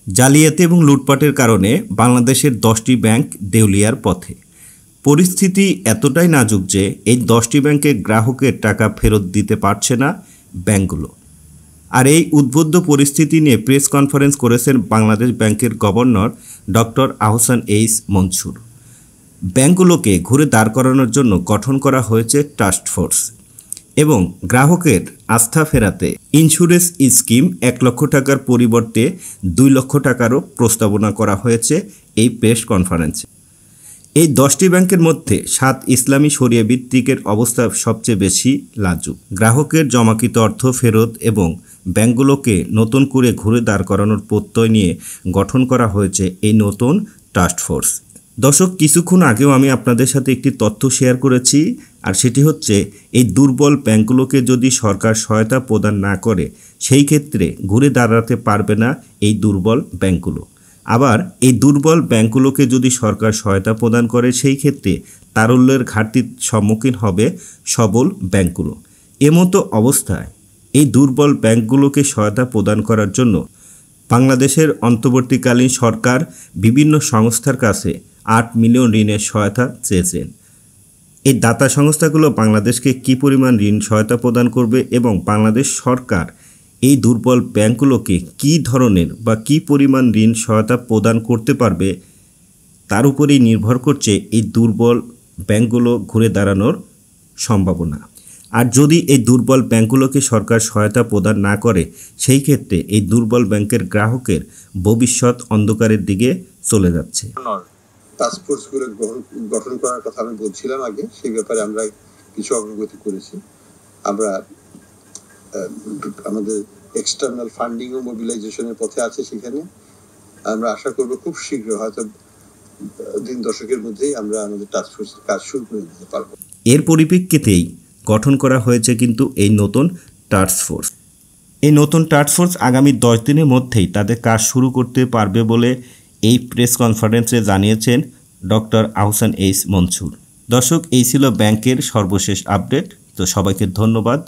জালিয়াতি এবং লুটপাটের কারণে বাংলাদেশের 10টি ব্যাংক দেউলিয়ার পথে। পরিস্থিতি এতটাই নাজুক যে এই 10টি ব্যাংকে গ্রাহকের টাকা ফেরত দিতে পারছে না ব্যাংকগুলো। আর এই উদ্বুদ্ধ পরিস্থিতি নিয়ে প্রেস কনফারেন্স করেছেন বাংলাদেশ ব্যাংকের governor doctor Ahsan H Mansur. ব্যাংকগুলোকে ঘুরে দাঁড় করানোর জন্য গঠন করা হয়েছে টাস্ক ফোর্স এবং গ্রাহকের আস্থা ফেরাতে ইন্স্যুরেন্স স্কিম 1 লক্ষ টাকার পরিবর্তে 2 লক্ষ টাকারও প্রস্তাবনা করা হয়েছে এই প্রেস কনফারেন্সে। এই 10টি ব্যাংকের মধ্যে 7 ইসলামী শরিয়া ভিত্তিকের অবস্থা সবচেয়ে বেশি লাজুক। গ্রাহকের জমাকৃত অর্থ ফেরত এবং ব্যাংকগুলোকে নতুন করে ঘুরে দাঁড় করানোর প্রত্যয় নিয়ে গঠন করা হয়েছে এই নতুন টাস্ক ফোর্স। দর্শক, কিছুক্ষণ আগেও আমি আপনাদের সাথে একটি তথ্য শেয়ার করেছি, আর সেটি হচ্ছে এই দুর্বল ব্যাংকগুলোকে যদি সরকার সহায়তা প্রদান না করে সেই ক্ষেত্রে ঘুরে দাঁড়াতে পারবে না এই দুর্বল ব্যাংকগুলো। আবার এই দুর্বল ব্যাংকগুলোকে যদি সরকার সহায়তা প্রদান করে সেই ক্ষেত্রে তারল্যের ঘাটতির সম্মুখীন হবে সবল ব্যাংকগুলো। এমতো অবস্থায় এই দুর্বল ব্যাংকগুলোকে সহায়তা প্রদান করার জন্য বাংলাদেশের অন্তর্বর্তীকালীন সরকার বিভিন্ন সংস্থার কাছে 8 মিলিয়ন ঋণের সহায়তা চেয়েছেন। এই দাতা সংস্থাগুলো বাংলাদেশকে কী পরিমাণ ঋণ সহায়তা প্রদান করবে এবং বাংলাদেশ সরকার এই দুর্বল ব্যাংকগুলোকে কী ধরনের বা কী পরিমাণ ঋণ সহায়তা প্রদান করতে পারবে তার উপরেই নির্ভর করছে এই দুর্বল ব্যাংকগুলো ঘুরে দাঁড়ানোর সম্ভাবনা। আর যদি এই দুর্বল ব্যাংকগুলোকে সরকার সহায়তা প্রদান না করে সেই ক্ষেত্রে এই দুর্বল ব্যাংকের গ্রাহকের ভবিষ্যৎ অন্ধকারের দিকে চলে যাচ্ছে। টাস্ক ফোর্সগুলো গঠন করার কথা আমি বলছিলাম আগে, সেই ব্যাপারে আমরা কিছু অগ্রগতি করেছি। আমরা আমাদের এক্সটার্নাল ফান্ডিং ও মোবিলাইজেশনের পথে আছে। সেখানে আমরা আশা করব খুব শীঘ্র, হয়তো দিন দশকের মধ্যেই আমরা আমাদের টাস্ক ফোর্সের কাজ শুরু করে দিতে পারবো। এর পরিপ্রেক্ষিতেই গঠন করা হয়েছে কিন্তু এই নতুন টাস্ক ফোর্স। এই নতুন টাস্ক ফোর্স আগামী 10 দিনের মধ্যেই তাদের কাজ শুরু করতে পারবে বলে এই প্রেস কনফারেন্সে জানিয়েছেন ডক্টর আহসান এইচ মনসুর। দর্শক, এই ছিল ব্যাংকের সর্বশেষ আপডেট। তো সবাইকে ধন্যবাদ।